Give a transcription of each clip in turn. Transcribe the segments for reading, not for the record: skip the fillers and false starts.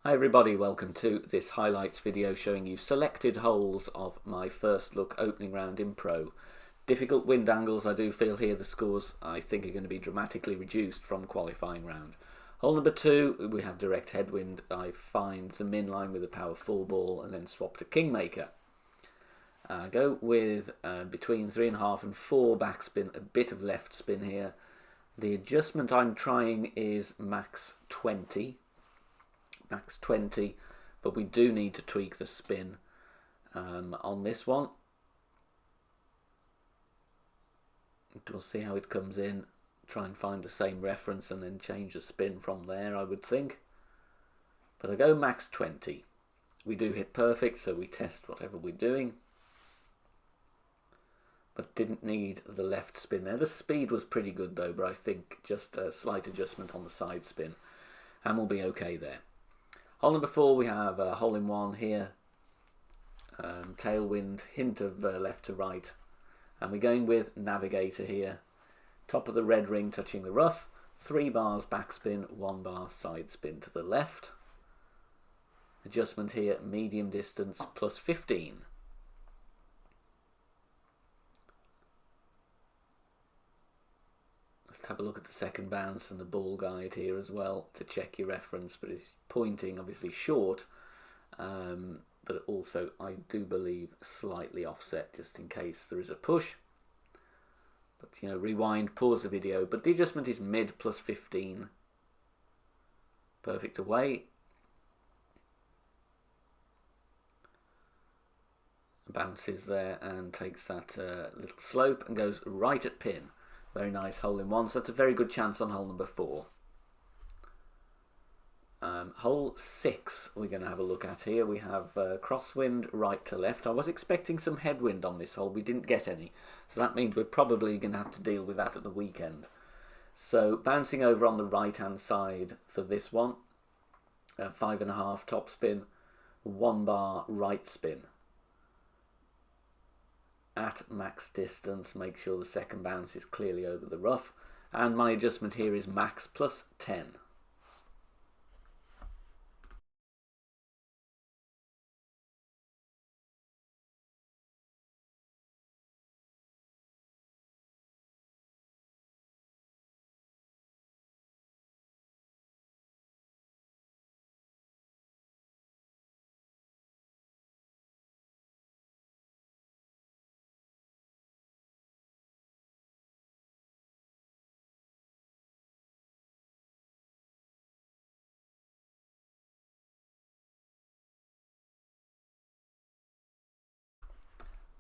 Hi everybody, welcome to this highlights video showing you selected holes of my first look opening round in Pro. Difficult wind angles, I do feel here the scores I think are going to be dramatically reduced from qualifying round. Hole number 2, we have direct headwind. I find the min line with a power 4 ball and then swap to Kingmaker. Go with between 3.5 and 4 backspin, a bit of left spin here. The adjustment I'm trying is max 20, but we do need to tweak the spin on this one. We'll see how it comes in, try and find the same reference and then change the spin from there, I would think. But I go max 20. We do hit perfect, so we test whatever we're doing. But didn't need the left spin there. The speed was pretty good though, but I think just a slight adjustment on the side spin and we'll be okay there. Hole number 4, we have a hole in one here, tailwind, hint of left to right, and we're going with Navigator here. Top of the red ring touching the rough, 3 bars backspin, 1 bar side spin to the left. Adjustment here, medium distance plus 15. Let's have a look at the second bounce and the ball guide here as well to check your reference, but it's pointing obviously short, but also I do believe slightly offset just in case there is a push. But you know, rewind, pause the video, but the adjustment is mid plus 15. Perfect away. Bounces there and takes that little slope and goes right at pin. Very nice hole in one, so that's a very good chance on hole number 4. Hole 6 we're going to have a look at here. We have crosswind right to left. I was expecting some headwind on this hole, we didn't get any, so that means we're probably going to have to deal with that at the weekend. So bouncing over on the right hand side for this one, 5.5 top spin, 1 bar right spin. At max distance, make sure the second bounce is clearly over the rough, and my adjustment here is max plus 10.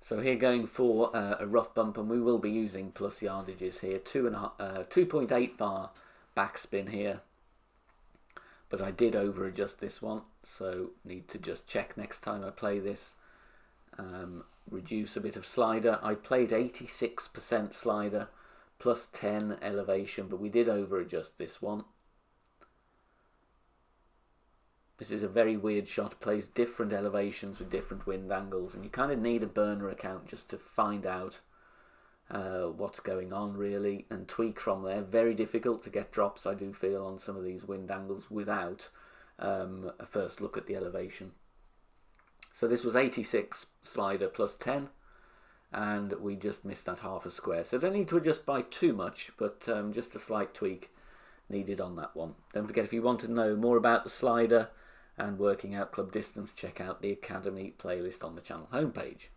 So here going for a rough bump, and we will be using plus yardages here. 2.8 bar backspin here, but I did over adjust this one, so need to just check next time I play this. Reduce a bit of slider. I played 86% slider plus 10 elevation, but we did over adjust this one. This is a very weird shot, plays different elevations with different wind angles, and you kind of need a burner account just to find out what's going on really and tweak from there. Very difficult to get drops, I do feel, on some of these wind angles without a first look at the elevation. So this was 86 slider plus 10, and we just missed that half a square. So don't need to adjust by too much, but just a slight tweak needed on that one. Don't forget, if you want to know more about the slider and working out club distance, check out the Academy playlist on the channel homepage.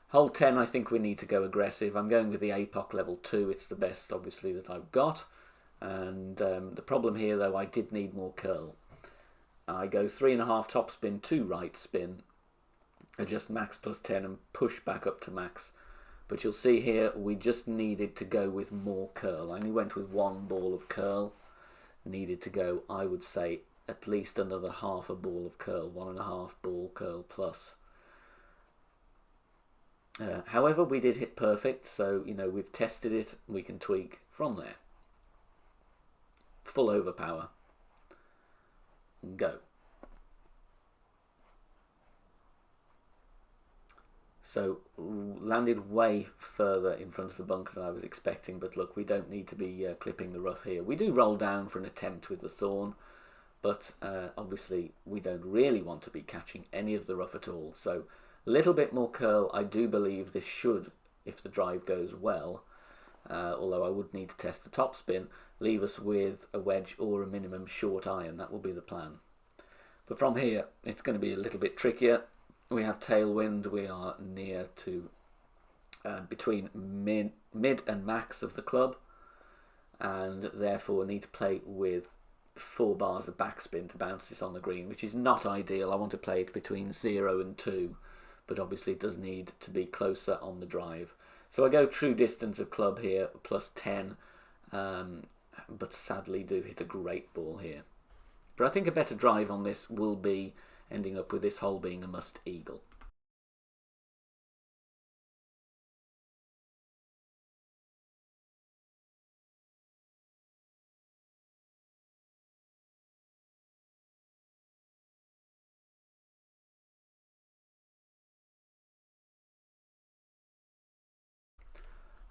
Hole 10, I think we need to go aggressive. I'm going with the APOC level 2. It's the best, obviously, that I've got. And the problem here, though, I did need more curl. I go 3.5 top spin, 2 right spin, adjust max plus 10 and push back up to max. But you'll see here, we just needed to go with more curl. I only went with 1 ball of curl. Needed to go, I would say, at least another half a ball of curl, 1.5 ball curl plus. However, we did hit perfect, so you know we've tested it. We can tweak from there. Full overpower. Go. So landed way further in front of the bunker than I was expecting, but look, we don't need to be clipping the rough here. We do roll down for an attempt with the thorn, but obviously we don't really want to be catching any of the rough at all. So a little bit more curl. I do believe this should, if the drive goes well, although I would need to test the topspin, leave us with a wedge or a minimum short iron. That will be the plan. But from here, it's going to be a little bit trickier. We have tailwind. We are near to between mid and max of the club, and therefore need to play with 4 bars of backspin to bounce this on the green, which is not ideal. I want to play it between 0 and 2, but obviously it does need to be closer on the drive. So I go true distance of club here, plus 10, but sadly do hit a great ball here. But I think a better drive on this will be ending up with this hole being a must eagle.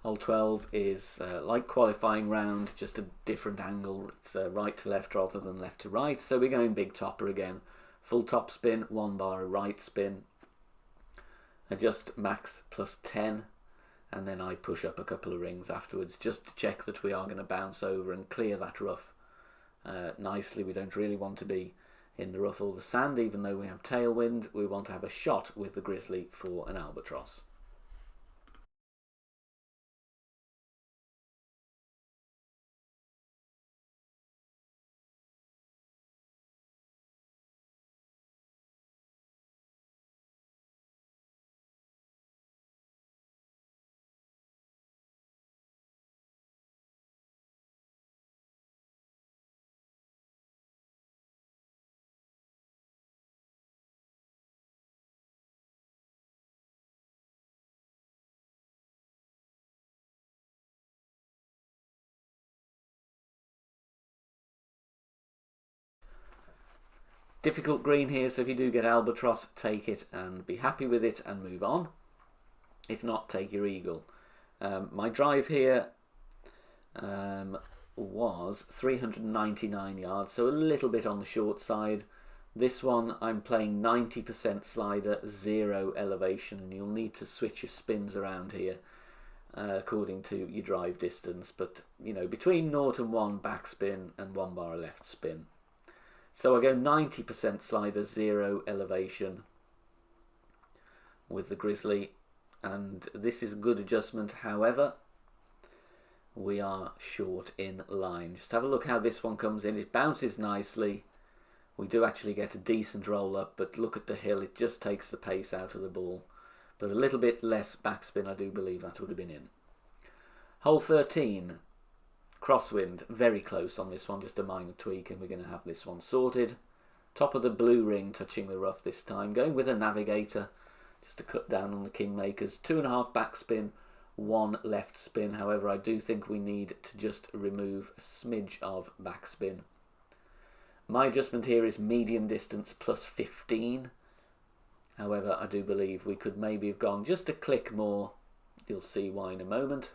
Hole 12 is like qualifying round, just a different angle. It's right to left rather than left to right. So we're going big topper again. Full top spin, 1 bar right spin. Adjust max plus 10. And then I push up a couple of rings afterwards just to check that we are going to bounce over and clear that rough nicely. We don't really want to be in the rough or the sand, even though we have tailwind. We want to have a shot with the grizzly for an albatross. Difficult green here, so if you do get albatross, take it and be happy with it and move on. If not, take your eagle. My drive here was 399 yards, so a little bit on the short side. This one I'm playing 90% slider, 0 elevation, and you'll need to switch your spins around here according to your drive distance, but you know, between 0 and 1 backspin and 1 bar left spin. So I go 90% slider, 0 elevation with the grizzly, and this is a good adjustment. However, we are short in line. Just have a look how this one comes in. It bounces nicely. We do actually get a decent roll up, but look at the hill. It just takes the pace out of the ball. But a little bit less backspin, I do believe that would have been in. Hole 13. Crosswind, very close on this one, just a minor tweak, and we're going to have this one sorted. Top of the blue ring, touching the rough this time. Going with a navigator, just to cut down on the kingmakers. 2.5 backspin, 1 left spin. However, I do think we need to just remove a smidge of backspin. My adjustment here is medium distance plus 15. However, I do believe we could maybe have gone just a click more. You'll see why in a moment.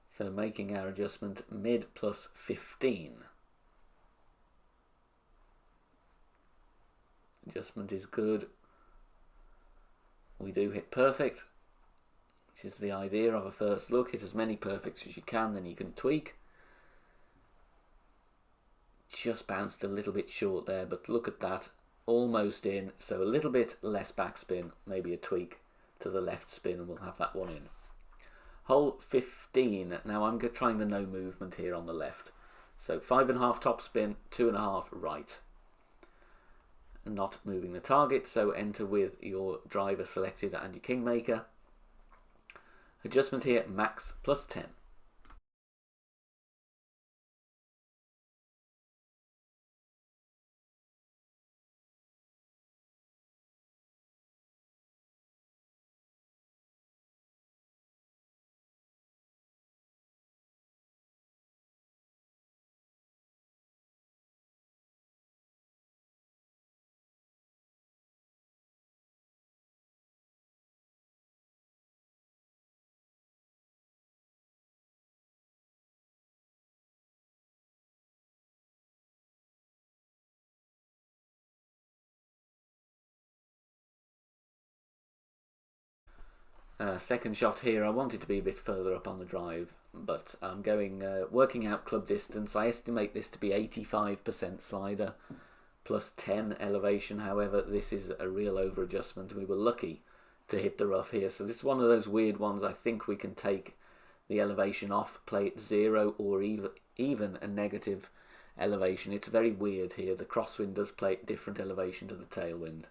So making our adjustment mid plus 15. Adjustment is good. We do hit perfect, which is the idea of a first look. Hit as many perfects as you can, then you can tweak. Just bounced a little bit short there, but look at that. Almost in, so a little bit less backspin, maybe a tweak to the left spin, and we'll have that one in. Hole 15. Now I'm trying the no movement here on the left. So 5.5 top spin, 2.5 right. Not moving the target, so enter with your driver selected and your kingmaker. Adjustment here, max plus 10. Second shot here, I wanted to be a bit further up on the drive, but I'm going, working out club distance. I estimate this to be 85% slider, plus 10 elevation. However, this is a real over adjustment. We were lucky to hit the rough here, so this is one of those weird ones. I think we can take the elevation off, play it 0 or even a negative elevation. It's very weird here. The crosswind does play at different elevation to the tailwind.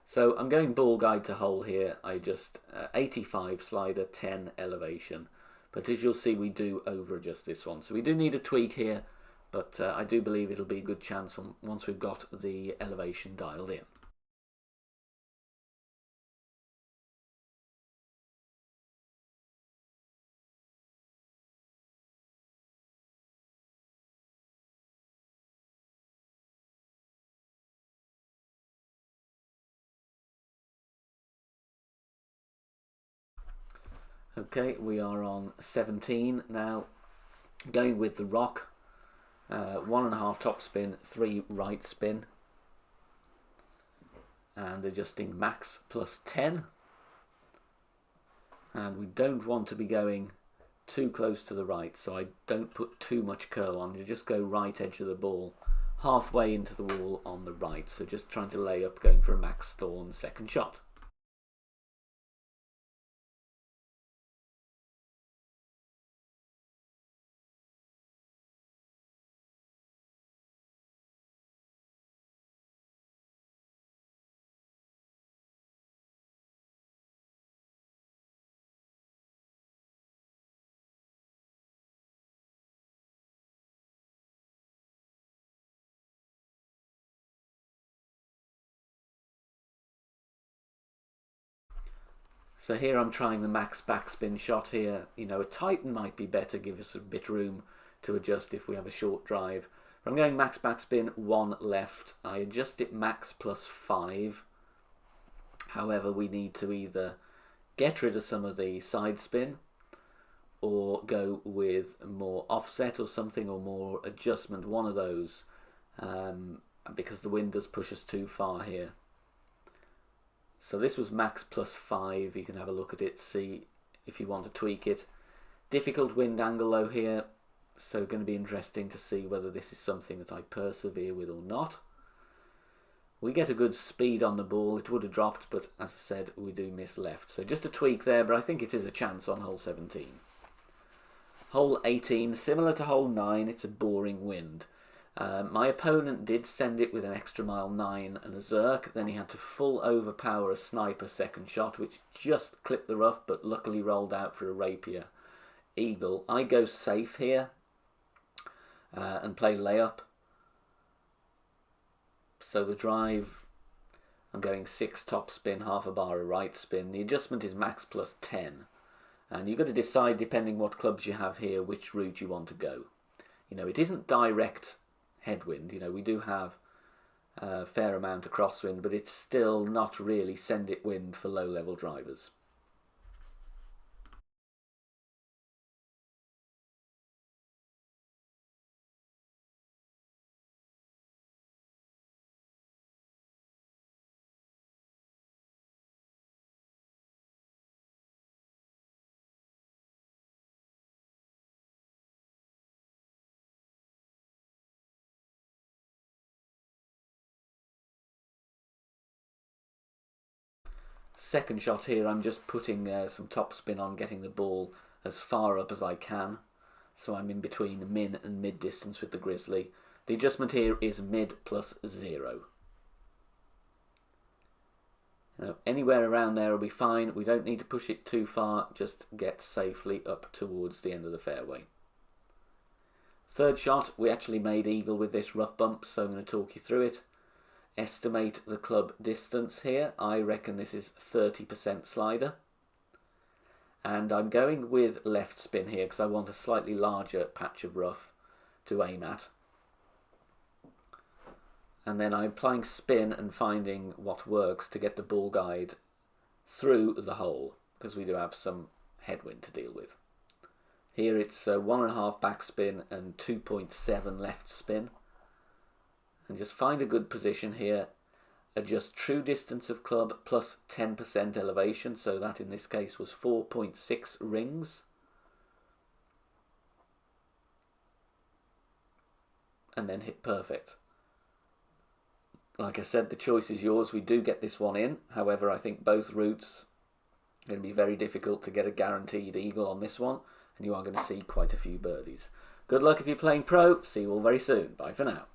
So I'm going ball guide to hole here. I just 85 slider, 10 elevation. But as you'll see, we do over adjust this one. So we do need a tweak here, but I do believe it'll be a good chance once we've got the elevation dialed in. Okay, we are on 17 now. Going with the rock, 1.5 top spin, 3 right spin, and adjusting max plus 10. And we don't want to be going too close to the right, so I don't put too much curl on. You just go right edge of the ball, halfway into the wall on the right. So just trying to lay up, going for a max thorn second shot. So here I'm trying the max backspin shot here. You know, a Titan might be better, give us a bit room to adjust if we have a short drive. But I'm going max backspin, 1 left. I adjust it max plus 5. However, we need to either get rid of some of the side spin or go with more offset or something, or more adjustment, one of those, because the wind does push us too far here. So this was max plus 5. You can have a look at it, see if you want to tweak it. Difficult wind angle though here, so going to be interesting to see whether this is something that I persevere with or not. We get a good speed on the ball. It would have dropped, but as I said, we do miss left. So just a tweak there, but I think it is a chance on hole 17. Hole 18, similar to hole 9, it's a boring wind. My opponent did send it with an extra mile 9 and a zerk. Then he had to full overpower a sniper second shot, which just clipped the rough, but luckily rolled out for a rapier eagle. I go safe here and play layup. So the drive, I'm going 6 top spin, half a bar of right spin. The adjustment is max plus 10. And you've got to decide, depending what clubs you have here, which route you want to go. You know, it isn't direct headwind. You know, we do have a fair amount of crosswind, but it's still not really send it wind for low level drivers. Second shot here, I'm just putting some top spin on, getting the ball as far up as I can. So I'm in between min and mid distance with the grizzly. The adjustment here is mid plus 0. Now, anywhere around there will be fine. We don't need to push it too far, just get safely up towards the end of the fairway. Third shot, we actually made eagle with this rough bump, so I'm going to talk you through it. Estimate the club distance here. I reckon this is 30% slider. And I'm going with left spin here because I want a slightly larger patch of rough to aim at. And then I'm applying spin and finding what works to get the ball guide through the hole, because we do have some headwind to deal with. Here it's 1.5 backspin and 2.7 left spin. And just find a good position here. adjust true distance of club plus 10% elevation, so that in this case was 4.6 rings. And then hit perfect. Like I said, the choice is yours. We do get this one in. However, I think both routes are going to be very difficult to get a guaranteed eagle on this one, and you are going to see quite a few birdies. Good luck if you're playing pro. See you all very soon. Bye for now.